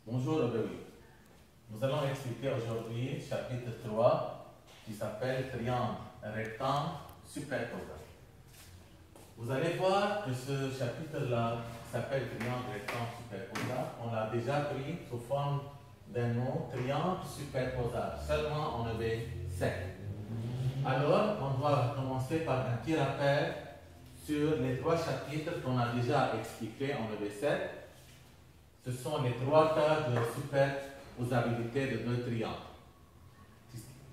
Bonjour Aurélie. Nous allons expliquer aujourd'hui chapitre 3 qui s'appelle triangle rectangle superposable. Vous allez voir que ce chapitre-là s'appelle triangle rectangle superposable. On l'a déjà pris sous forme d'un mot triangle superposable. Seulement on avait 7. Alors on doit commencer par un petit rappel sur les 3 chapitres qu'on a déjà expliqués en EV7. Ce sont les 3 cas de superposabilité de deux triangles.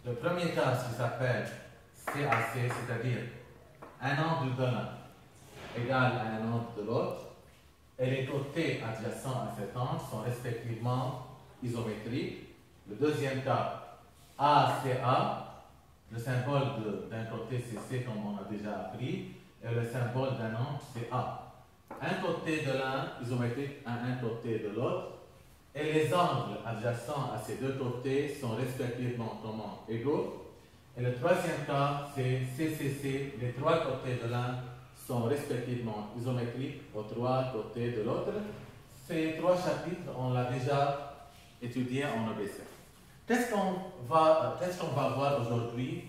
Le premier cas, qui s'appelle CAC, c'est-à-dire un angle de l'un égal à un angle de l'autre, et les côtés adjacents à cet angle sont respectivement isométriques. Le deuxième cas, ACA, le symbole d'un côté c'est C comme on a déjà appris, et le symbole d'un angle c'est A. Un côté de l'un isométrique à un côté de l'autre, et les angles adjacents à ces deux côtés sont respectivement comment égaux. Et le troisième cas, c'est CCC, les 3 côtés de l'un sont respectivement isométriques aux 3 côtés de l'autre. Ces 3 chapitres, on l'a déjà étudié en EV7. Qu'est-ce qu'on va voir aujourd'hui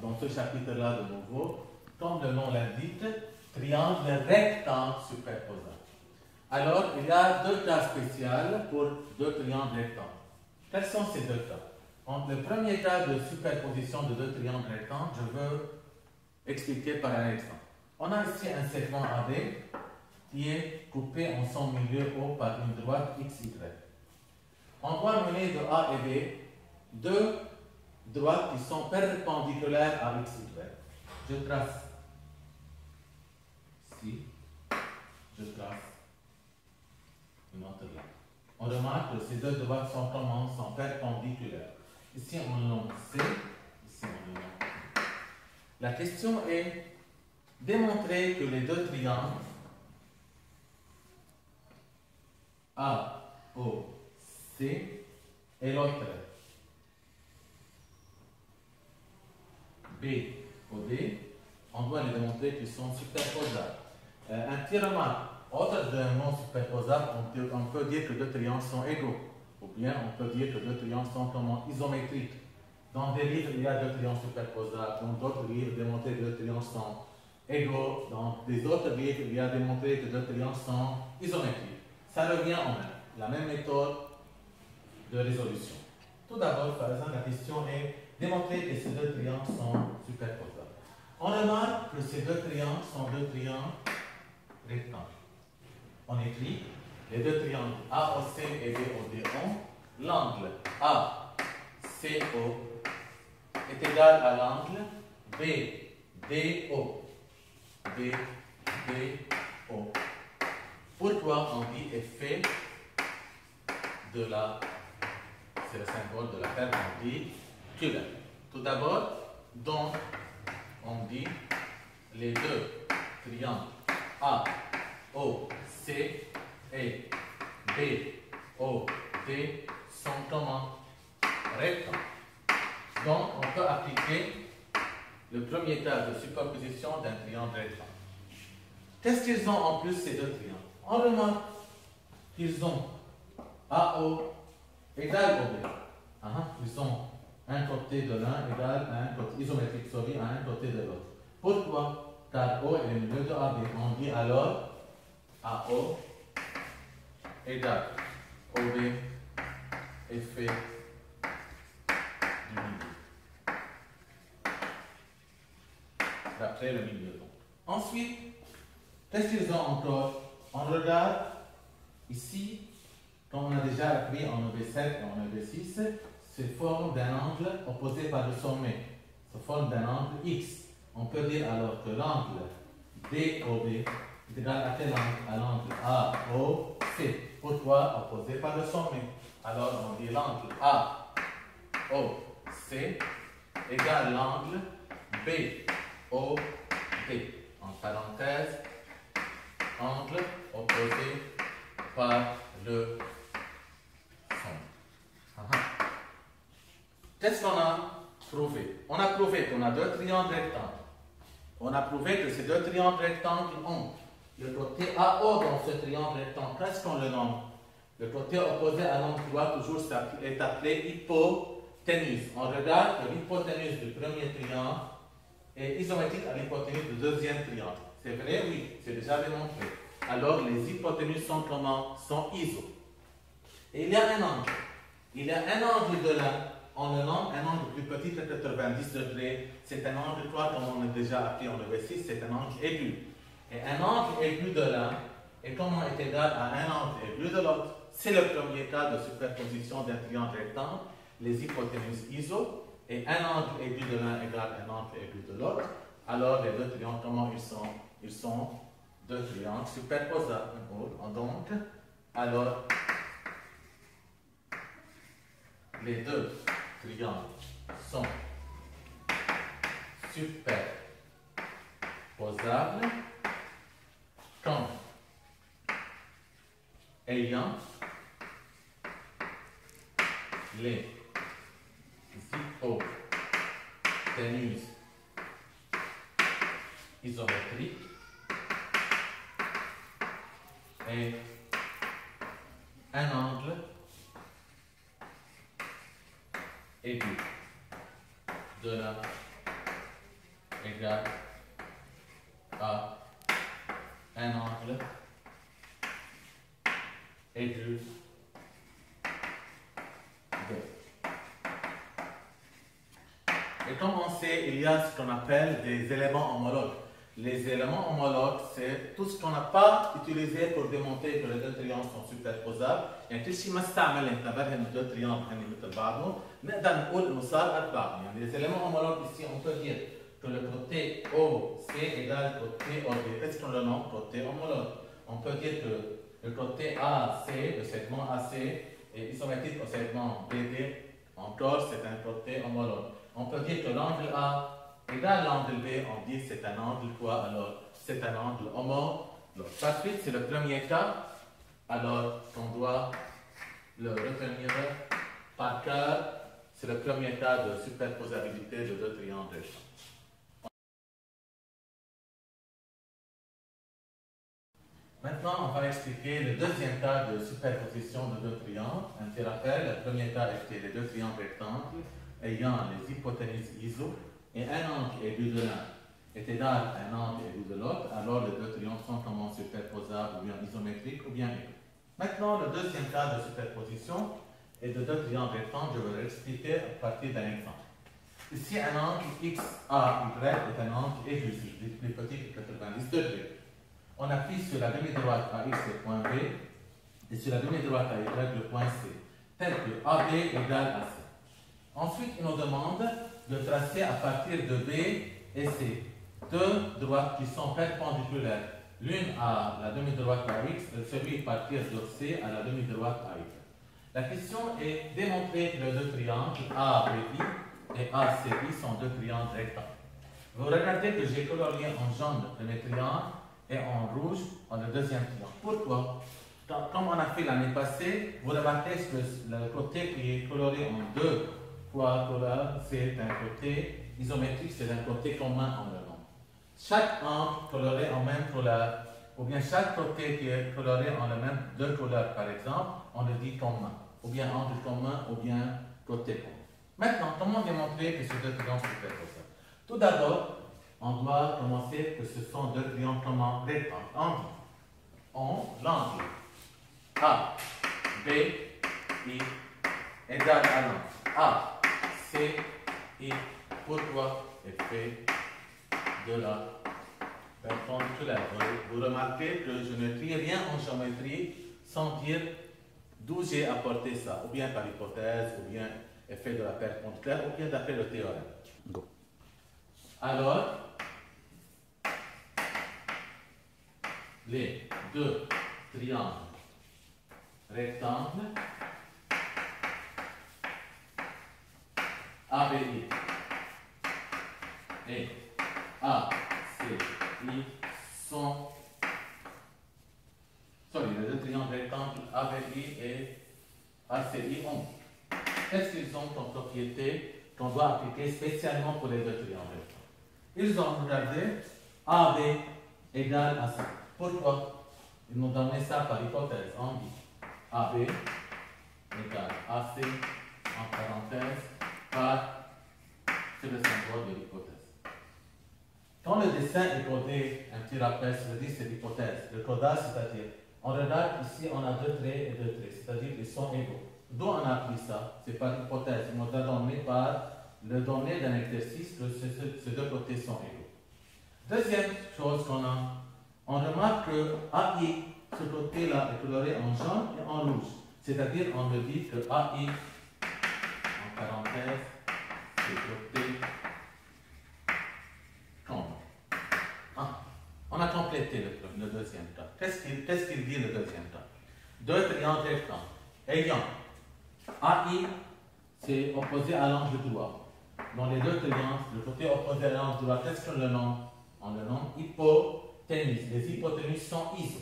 dans ce chapitre-là de nouveau? Comme le nom l'indique, triangle rectangle superposable. Alors, il y a 2 cas spéciaux pour 2 triangles rectangles. Quels sont ces 2 cas? Le premier cas de superposition de 2 triangles rectangles, je veux expliquer par un exemple. On a ici un segment AB qui est coupé en son milieu O par une droite XY. On doit mener de A et B 2 droites qui sont perpendiculaires à XY. Je trace ici, je trace une autre là. On remarque que ces 2 droites sont comment? Sont perpendiculaires. Ici on le nomme C, ici on le nomme I. La question est démontrer que les 2 triangles AOC et l'autre BOD, on doit les démontrer qu'ils sont superposables. Un petit remarque, autre d'un mot superposable, on peut dire que 2 triangles sont égaux, ou bien on peut dire que 2 triangles sont comment isométriques. Dans des livres, il y a 2 triangles superposables, dans d'autres livres, démontrer que 2 triangles sont égaux, dans des autres livres, il y a démontré que 2 triangles sont isométriques. Ça revient en même, la même méthode de résolution. Tout d'abord, par exemple, la question est démontrer que ces 2 triangles sont superposables. On remarque que ces 2 triangles sont 2 triangles rectangles. On écrit les 2 triangles AOC et BOD ont l'angle ACO est égal à l'angle BDO. BDO. Pourquoi on dit effet de la, c'est le symbole de la perpendiculaire. Tout d'abord, donc, on dit les 2 triangles AOC et BOD sont comment? Rectangles. Donc, on peut appliquer le premier cas de superposition d'un triangle rectangle. Qu'est-ce qu'ils ont en plus ces 2 triangles? On remarque qu'ils ont AO égale OB. Ils ont un côté de l'un égal à un côté isométrique, à un côté de l'autre. Pourquoi? Car O est le milieu de AB. On dit alors AO égale OB effet du milieu. D'après le milieu. Ensuite, qu'est-ce qu'ils ont encore? On regarde ici, comme on a déjà appris en EV7 et en EV6, se forme d'un angle opposé par le sommet, se forme d'un angle X. On peut dire alors que l'angle DOB est égal à quel angle? À l'angle AOC. Pourquoi? Opposé par le sommet. Alors on dit l'angle AOC égale l'angle BOD. En parenthèse, angle opposé par le sommet. Qu'est-ce qu'on a prouvé? On a prouvé qu'on a 2 triangles rectangles. On a prouvé que ces 2 triangles rectangles ont le côté AO dans ce triangle rectangle. Qu'est-ce qu'on le nomme? Le côté opposé à l'angle droit toujours est appelé hypoténuse. On regarde que l'hypoténuse du premier triangle est isométrique à l'hypoténuse du deuxième triangle. C'est vrai? Oui, c'est déjà démontré. Alors, les hypoténuses sont comment? Sont iso. Et il y a un angle. Il y a un angle de là. On le nomme un angle plus petit que 90 degrés. C'est un angle droit, comme on a déjà appris en EV6, c'est un angle aigu. Et un angle aigu de l'un est comment est égal à un angle aigu de l'autre. C'est le premier cas de superposition d'un triangle rectangle, les hypoténuses iso, et un angle aigu de l'un égale un angle aigu de l'autre. Alors, les deux triangles, comment ils sont? Ils sont deux triangles superposables. Donc, alors, les deux triangles sont superposables quand ayant les hypoténuses isométriques et un angle aigu de l'un égale à un angle aigu de. Et comme on sait, il y a ce qu'on appelle des éléments homologues. Les éléments homologues, c'est tout ce qu'on n'a pas utilisé pour démontrer que les deux triangles sont superposables. يعني كل شيء ما استعمل نعتبر هن deux triangles هن مثل بعضهم، نقدر نقول إنه صار قد بعض. يعني les éléments homologues ici, on peut dire que le côté OC égale côté OB. Est-ce qu'on le nomme côté homologue? On peut dire que le côté AC, le segment AC, est isométrique au segment BD. Encore, c'est un côté homologue. On peut dire que l'angle A égale l'angle B, on dit c'est un angle quoi? Alors, c'est un angle homologue. Par suite, c'est le premier cas. Alors, on doit le retenir par cœur. C'est le premier cas de superposabilité de deux triangles. Maintenant, on va expliquer le deuxième cas de superposition de deux triangles. Un petit rappel, le premier cas était les deux triangles rectangles ayant les hypoténuses iso et un angle aigu de l'un est égal à un angle aigu de l'autre. Alors, les deux triangles sont comment superposables ou bien isométriques ou bien aigus. Maintenant, le deuxième cas de superposition est de deux triangles rectangles. Je vais l'expliquer à partir d'un exemple. Ici, un angle XAY est un angle aigu, plus petit que 90 degrés. On appuie sur la demi-droite AX le point B et sur la demi-droite AY le point C, tel que AB égale à C. Ensuite, il nous demande de tracer à partir de B et C deux droites qui sont perpendiculaires, l'une à la demi-droite AX et celui partir de C à la demi-droite AY. La question est démontrer que les deux triangles ABI et ACI sont deux triangles rectangles. Vous regardez que j'ai colorié en jaune le premier triangle et en rouge le deuxième triangle. Pourquoi? Comme on a fait l'année passée, vous remarquez que le côté qui est coloré en deux fois couleurs, c'est un côté isométrique, c'est un côté commun en le nom. Chaque angle coloré en même couleur, ou bien chaque côté qui est coloré en le même deux couleurs par exemple, on le dit commun, ou bien angle commun, ou bien côté commun. Maintenant, comment démontrer que ces deux triangles sont superposables? Tout d'abord, on doit commencer que ce sont deux triangles comment rectangles. L'angle A, B, I égale à l'angle A, C, I. Pourquoi est fait de la perpendiculaire? Vous remarquez que je ne trie rien en géométrie sans dire d'où j'ai apporté ça, ou bien par hypothèse, ou bien effet de la perpendiculaire, ou bien d'après le théorème. Go. Alors, les deux triangles rectangles ABI et ACI sont... les deux triangles rectangles ABI et ACI ont. Qu'est-ce qu'ils ont comme propriété qu'on doit appliquer spécialement pour les deux triangles rectangles? Ils ont regardé AB égale à ça. Pourquoi? Ils m'ont donné ça par hypothèse, on dit AB égale AC en parenthèse par sur le symbole de l'hypothèse. Quand le dessin est codé, un petit rappel, ça veut dire c'est l'hypothèse. Le codage, c'est-à-dire, on regarde ici, on a 2 traits et 2 traits, c'est-à-dire ils sont égaux. D'où on a pris ça? C'est par hypothèse. On nous a donné par le donné d'un exercice que ces deux côtés sont égaux. Deuxième chose qu'on a, on remarque que AI, ce côté-là est coloré en jaune et en rouge. C'est-à-dire, on me dit que AI, en parenthèse, c'est côté comble. Ah, on a complété le deuxième cas. Qu'est-ce qu'il dit le deuxième cas? Deux triangles rectangles ayant AI, c'est opposé à l'angle droit. Dans les deux triangles, le côté opposé à l'angle droit, qu'est-ce qu'on le nomme? On le nomme hypoténuse. Les hypoténuses sont iso.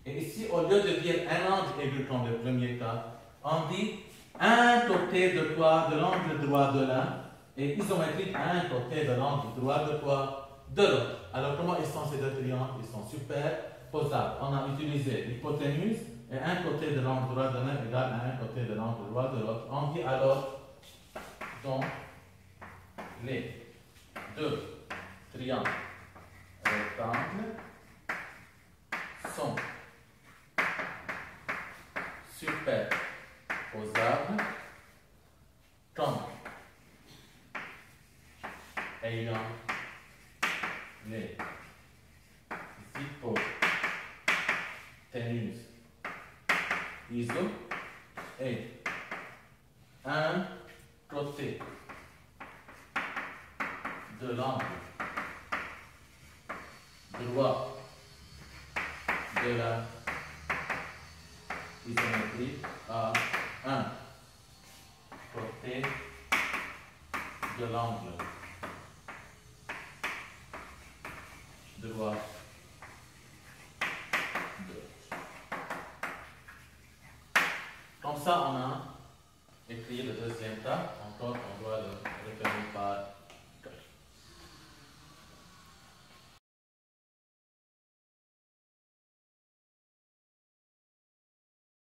Et ici, au lieu de dire un angle aigu comme le premier cas, on dit un côté de quoi? De l'angle droit de l'un, et isométrique à un côté de l'angle droit de quoi? De l'autre. Alors, comment ils sont ces deux triangles? Ils sont superposables. On a utilisé l'hypoténuse, et un côté de l'angle droit de l'un égale à un côté de l'angle droit de l'autre. On dit alors, donc, les deux triangles rectangles sont superposables comme ayant les hypoténuses iso et un côté de l'angle droit de la isométrie à un côté de l'angle droit de l'autre. Comme ça, on a écrit le deuxième cas. Encore, on doit le retenir par